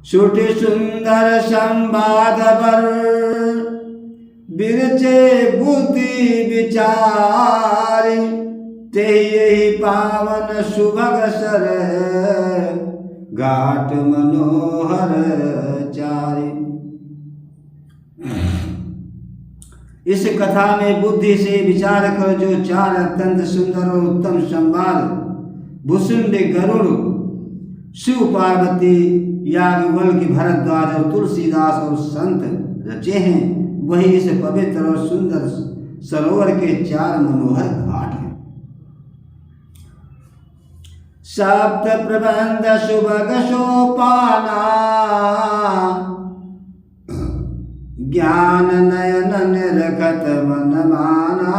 छुटी सुंदर संवाद बर बिरचे बुद्धि विचारी ते यही पावन सुभगसर घाट मनोहर चारी। इस कथा में बुद्धि से विचार कर जो चार अत्यंत सुंदर और उत्तम संवाद भुसुंड गरुड़ शिव पार्वती याज्ञवल्क्य भरद्वाज और तुलसीदास और संत रचे हैं वही इस पवित्र और सुंदर सरोवर के चार मनोहर घाट हैं। सप्त प्रबंध सुभग सोपाना ज्ञान नयन निरखत मन माना।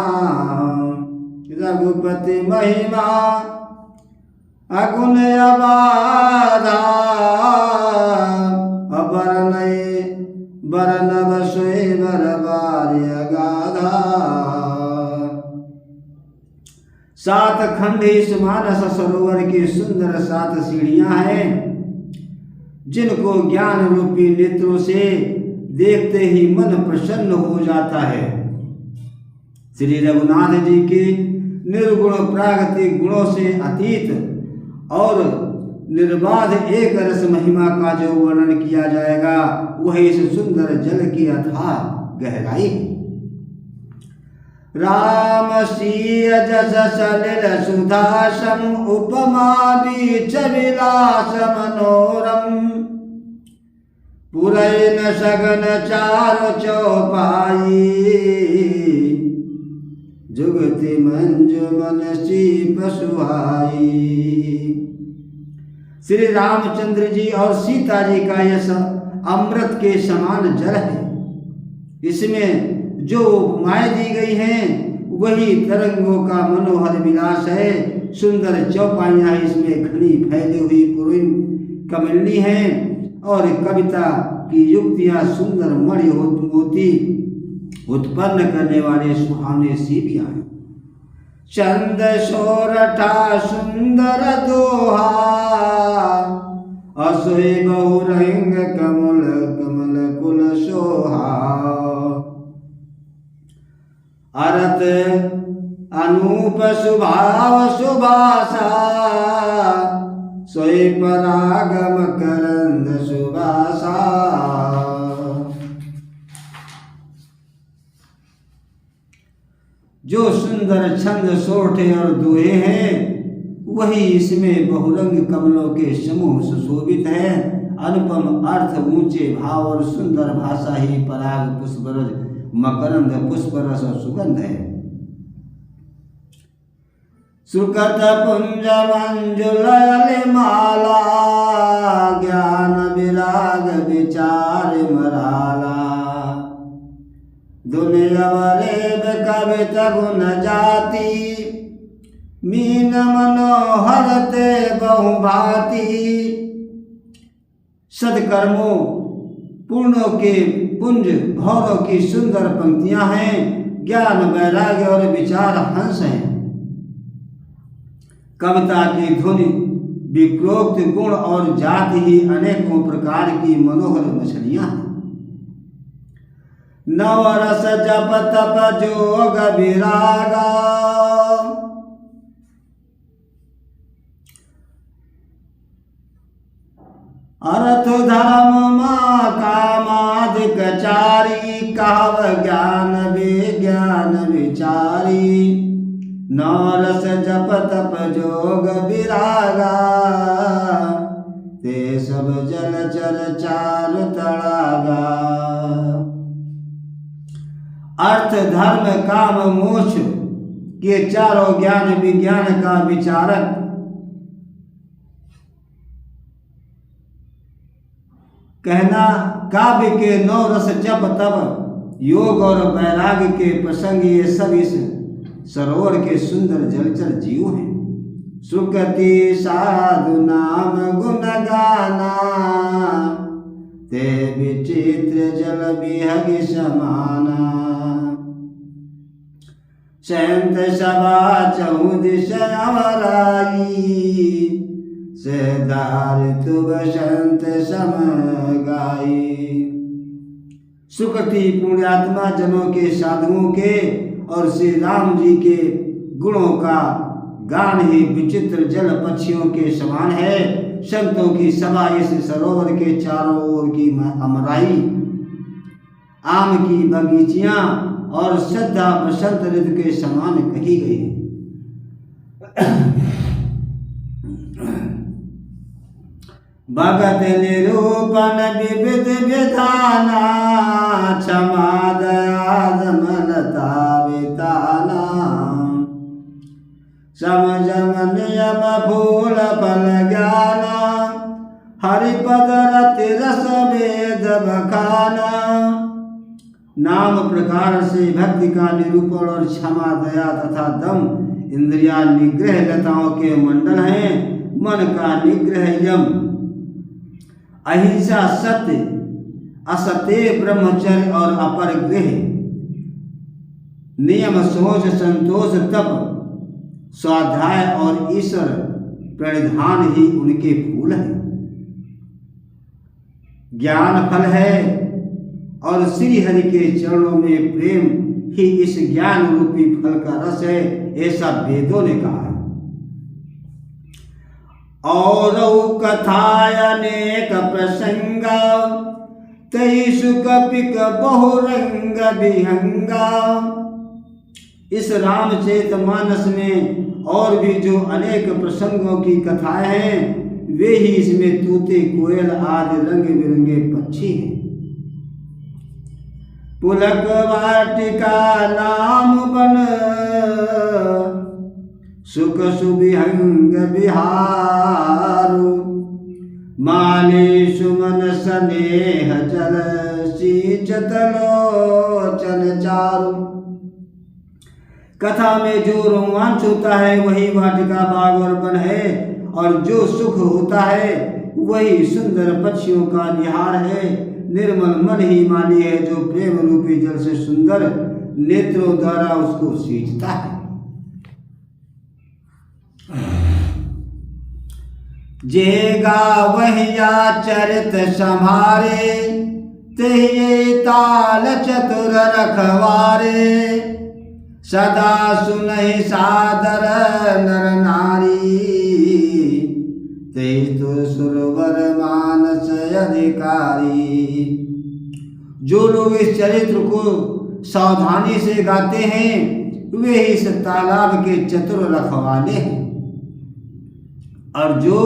रघुपति महिमा अगुण अबाधा बरनव सोई बर बार्य गाधा। सात खंड इस मानस सरोवर की सुंदर सात सीढ़ियां हैं जिनको ज्ञान रूपी नेत्रों से देखते ही मन प्रसन्न हो जाता है। श्री रघुनाथ जी के निर्गुण प्राकृतिक गुणों से अतीत और निर्बाध एक रस महिमा का जो वर्णन किया जाएगा वह इस सुंदर जल की अथाह गहराई है। राम सीय जस सलिल सुधासम उपमा बीच विलास मनोरम। पुरैन सगन चार चौपाई जुगति मंजुमन सीप सुहाई। श्री रामचंद्र जी और सीता जी का यह अमृत के समान जल है। इसमें जो उपमाएं दी गई हैं वही तरंगों का मनोहर विलास है। सुंदर चौपाइयां इसमें घनी फैली हुई पुरैन कमलनी हैं और कविता की युक्तियां सुंदर मणि मोती उत्पन्न करने वाले सुहावने सीपियां हैं। चंद सोरठा सुंदर दोहा असोई बहुरंग कमल कमल कुल सोहा। अरत अनूप सुभाव सुभाषा सोई परागम करंद सुभाषा। जो सुंदर छंद सोरठे और दोहे हैं वही इसमें बहुरंग कमलों के समूह सुशोभित है। अनुपम अर्थ ऊंचे भाव और सुंदर भाषा ही पराग पुष्परज मकरंद पुष्परस और सुगंध है। सुकत पुंज मंजुल माला ज्ञान विराग विचार मराला। दुनिया वरेब कवित गुण जाति मीन मनोहर ते बहुभाति। सदकर्मों पूर्णों के पुंज भौरों की सुंदर पंक्तियां हैं। ज्ञान वैराग्य और विचार हंस हैं। कविता की धुन विक्रोक्त गुण और जाति ही अनेकों प्रकार की मनोहर मछलियां हैं। नवरस जप तप जोग विरागा अर्थ धर्म मा कामादिक चारी। कहव ज्ञान विज्ञान विचारी नवरस जप तप जोग विरागा। ते सब जल चर चार तड़ागा। अर्थ धर्म काम मोक्ष के चारों ज्ञान विज्ञान का विचारक कहना। काव्य के नौ रस जप तप योग और वैराग्य के प्रसंग ये सब इस सरोवर के सुंदर जलचर जीव हैं। सुकति साधु नाम गुण गाना ते विचित्र जल विहग समाना। संत सभा चहुदिश अवराई सहदारितु बसंत सम गाई। सुकृति पुण्यात्मा जनों के, साधुओं के और श्री राम जी के गुणों का गान ही विचित्र जल पक्षियों के समान है। संतों की सभा इस सरोवर के चारों ओर की अमराई, आम की बगीचियां और श्रद्धा बसंत ऋतु के समान कही गई है। भगत निरूपण विविध विधाना, क्षमा दया दमनता विताना, समझम नियम फूल फल ज्ञाना, हरिपद रति रस वेद बखाना। नाम प्रकार से भक्ति का निरूपण और क्षमा दया तथा दम इंद्रिया निग्रह लताओं के मंडल हैं। मन का निग्रह यम, अहिंसा सत्य, असत्य ब्रह्मचर्य और अपरग्रह, नियम सोच संतोष तप स्वाध्याय और ईश्वर प्रणिधान ही उनके फूल हैं। ज्ञान फल है और श्री हरि के चरणों में प्रेम ही इस ज्ञान रूपी फल का रस है, ऐसा वेदों ने कहा है। और कथाय अनेक प्रसंगा, तेईसु कपिक बहुरंग विहंगा। इस रामचरितमानस में और भी जो अनेक प्रसंगों की कथाएं हैं, वे ही इसमें तूते कोयल आदि रंग बिरंगे पक्षी हैं। पुलक वाटिका नाम बन, सुख सुविहंग बिहारु, माली सुमन स्नेह जल सींचत लोचन चारु। कथा में जो रोमांच होता है वही वाटिका बाग और वन है, और जो सुख होता है वही सुंदर पक्षियों का विहार है। निर्मल मन ही माली है जो प्रेम रूपी जल से सुंदर नेत्रों द्वारा उसको सींचता है। जेगा वहिया चरित संभारे, ते ताल चतुर रखवारे। सदा सुनहि सादर नर नारी, ते तो सुरवर मानस अधिकारी। जो लोग इस चरित्र को सावधानी से गाते हैं वे इस तालाब के चतुर रखवाले हैं, और जो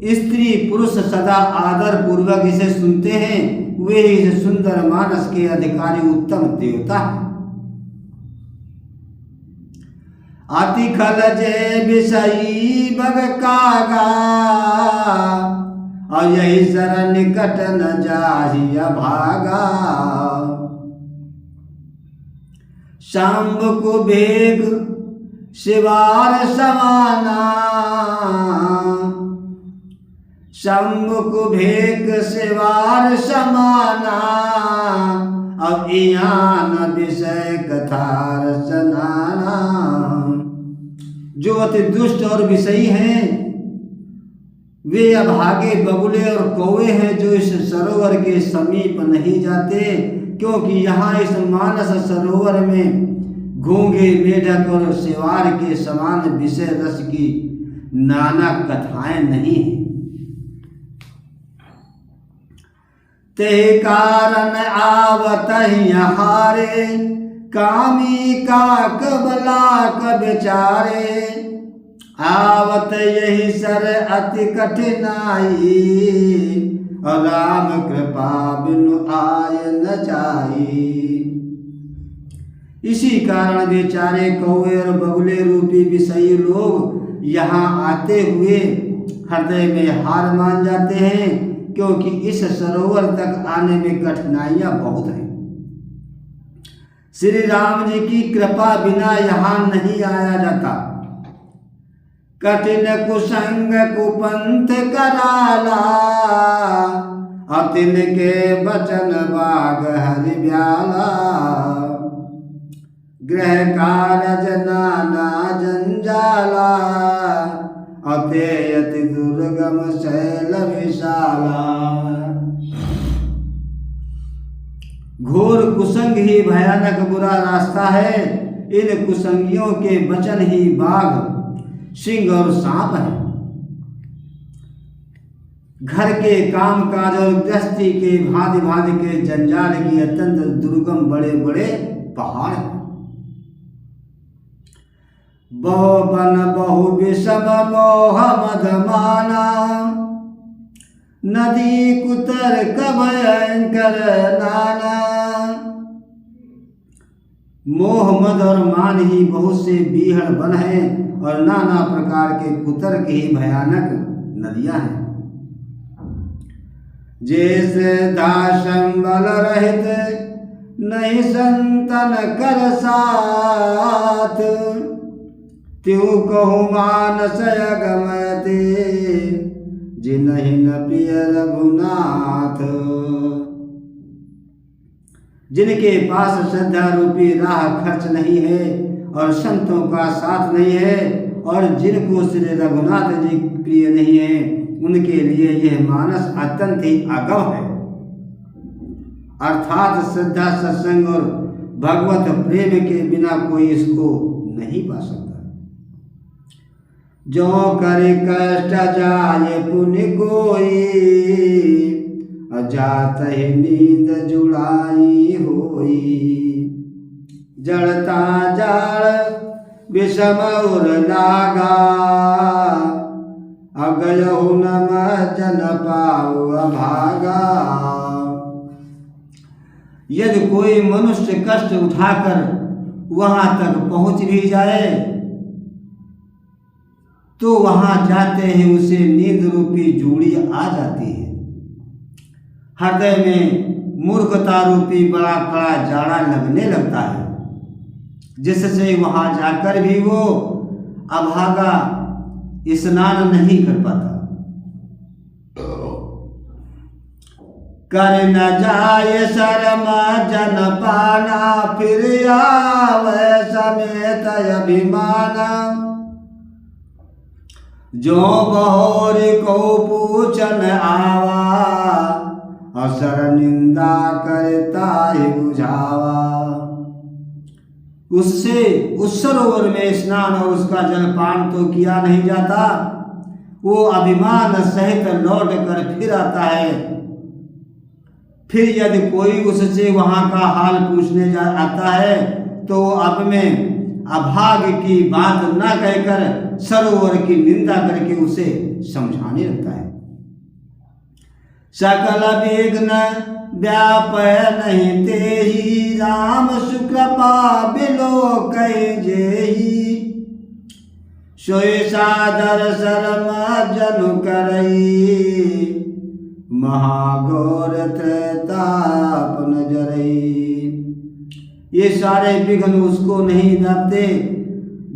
स्त्री पुरुष सदा आदर पूर्वक इसे सुनते हैं वे इस सुंदर मानस के अधिकारी उत्तम देवता हैं। अति खल जय विषयी बग कागा, और यही शरण निकट न जाहि अभागा। शंभ को भेग शिवार समाना, शंभ को भेग शिवार समाना। अब यहाँ विषय कथा रचनाना। जो अति दुष्ट और विषयी हैं वे अभागे बगुले और कौवे हैं जो इस सरोवर के समीप नहीं जाते, क्योंकि यहाँ इस मानस सरोवर में घोंघे मेढक और सिवार के समान विषय रस की नाना कथाएं नहीं हैं। ते कारण आवत हारे, कामी काक बलाक बेचारे। आवत यही सर अति कठिनाई, और राम कृपा बिनु आय न जाई। इसी कारण बेचारे कौवे और बगुले रूपी विषयी लोग यहाँ आते हुए हृदय में हार मान जाते हैं, क्योंकि इस सरोवर तक आने में कठिनाइयां बहुत हैं। श्री राम जी की कृपा बिना यहाँ नहीं आया जाता। कठिन कुसंग कुपंथ कराला, अतिन के बचन बाग हरि ब्याला। गृह कारज नाना जंजाला, अतेयति दुर्गम शैल विशाला। घोर कुसंग ही भयानक बुरा रास्ता है। इन कुसंगियों के वचन ही बाघ, सिंह और सांप है। घर के काम काज और गृहस्थी के भांति भांति के जंजाल की अत्यंत दुर्गम बड़े बड़े पहाड़ हैं। बहु बन बहु विषम मोह मधमाना, नदी कुतर भयंकर नाना। मोह मद और मान ही बहुत से बीहड़ बन हैं और नाना प्रकार के कुतर्क ही भयानक नदियां हैं। जैसे दाशंबल रहित नहीं संतन कर साथ, त्यों कहूँ मानस अगमते जिन्हि न प्रिय रघुनाथ। जिनके पास श्रद्धा रूपी राह खर्च नहीं है और संतों का साथ नहीं है और जिनको श्री रघुनाथ जी प्रिय नहीं है, उनके लिए यह मानस अत्यंत ही अगम है। अर्थात श्रद्धा, सत्संग और भगवत प्रेम के बिना कोई इसको नहीं पा सकता। जो करे कष्ट जाए पुण्य कोई, जात ही नींद जुड़ाई होई। जड़ता जाड़ विषम उर लागा, अगयहु नम जन पाओ अभागा। यदि कोई मनुष्य कष्ट उठाकर वहां तक पहुंच भी जाए तो वहां जाते ही उसे नींद रूपी जूड़ी आ जाती है। हृदय में मूर्खता रूपी बड़ा कड़ा जाड़ा लगने लगता है, जिससे वहां जाकर भी वो अभागा स्नान नहीं कर पाता। कर न जाए शर्म जन पाना, फिर आवे समेत अभिमाना। जो बहोर को पूछन आवा, असर निंदा करता ही बुझावा। उससे उस सरोवर में स्नान और उसका जलपान तो किया नहीं जाता, वो अभिमान सहित लौट कर फिर आता है। फिर यदि कोई उससे वहां का हाल पूछने आता है तो अब में अभाग की बात न कहकर सरोवर की निंदा करके उसे समझाने लगता है। सकल विघ्न व्यापय नहीं तेहि, राम सुकृपा बिलोक जेहि। सोई सादर शर्म जनु करई, महाघोर त्रैताप न जरई। ये सारे विघ्न उसको नहीं व्यापते,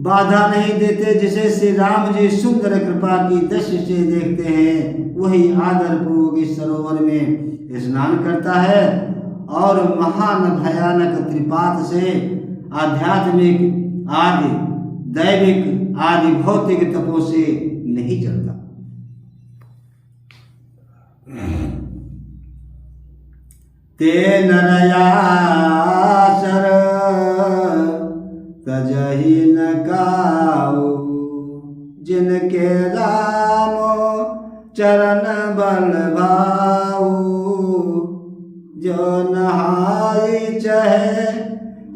बाधा नहीं देते। जिसे श्री राम जी सुंदर कृपा की दृष्टि से देखते हैं, वही आदर पूर्वक इस सरोवर में स्नान करता है और महान भयानक त्रिपात से आध्यात्मिक आदि दैविक आदि भौतिक तपों से नहीं जलता। ते नरयासर तजहि न काऊ, जिनके रामो चरण बल भाऊ। जो नहाई चहे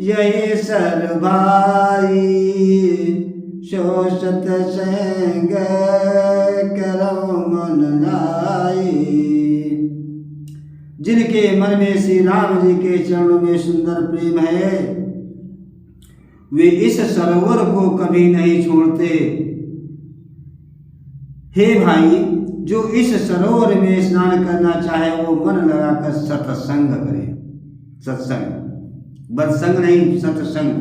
यही सर भाई, शोषत संग करो मन लाई। जिनके मन में श्री राम जी के चरणों में सुंदर प्रेम है, वे इस सरोवर को कभी नहीं छोड़ते। हे भाई, जो इस सरोवर में स्नान करना चाहे वो मन लगाकर सत्संग करे। सत्संग, बदसंग नहीं, सत्संग।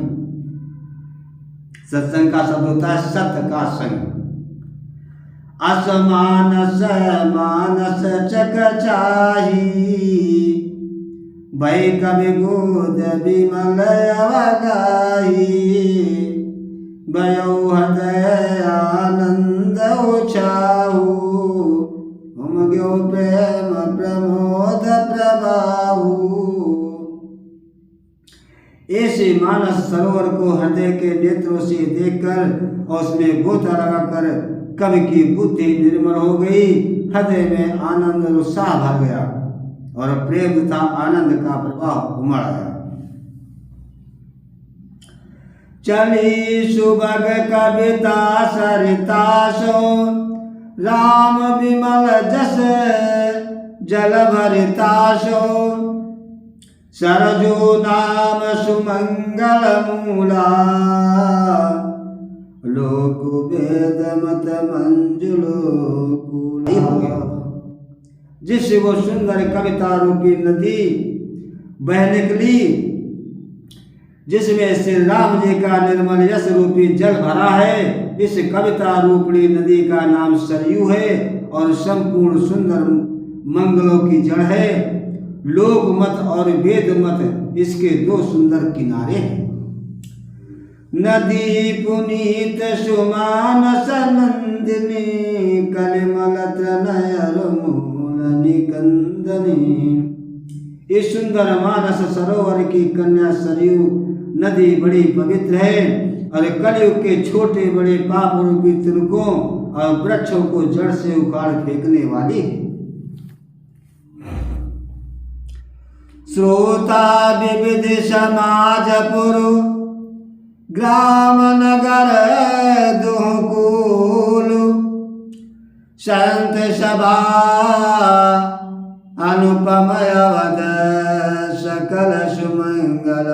सत्संग का शब्द होता है सत्य का संग। असमानस मानस चक चाही, भय कवि गोद विमल अवगाही। भयो हृदय आनंद उछाहु उमग्यो प्रेम प्रमोद प्रभाहु। ऐसे मानस सरोवर को हृदय के नेत्रों से देखकर और उसमें गोता लगाकर कवि की बुद्धि निर्मल हो गई, हृदय में आनंद और उत्साह भर गया और प्रेम तथा आनंद का प्रभाव उमड़ आया। चली सुबग कविता सरिता सो राम विमल जस जल भरिता सो सरजो नाम सुमंगल मूला लोक वेद मत मंजुलो हो गया। जिससे वो सुंदर कविता रूपी नदी बह निकली, जिसमें श्री राम जी का निर्मल यश रूपी जल भरा है। इस कविता रूपी नदी का नाम सरयू है और संपूर्ण सुंदर मंगलों की जड़ है। लोक मत और वेद मत इसके दो सुंदर किनारे हैं। नदी पुनीत सुमानस नंदिनी कलिमल तनय मूल निकंदनी। इस सुंदर मानस सरोवर की कन्या सरयू नदी बड़ी पवित्र है और कलयुग के छोटे बड़े पाप रूपी तिनकों और वृक्षों को जड़ से उखाड़ फेंकने वाली है। श्रोता विविध समाज पुरु ग्राम नगर दुहकूल संत सभा अनुपमय वद सकल सुमंगल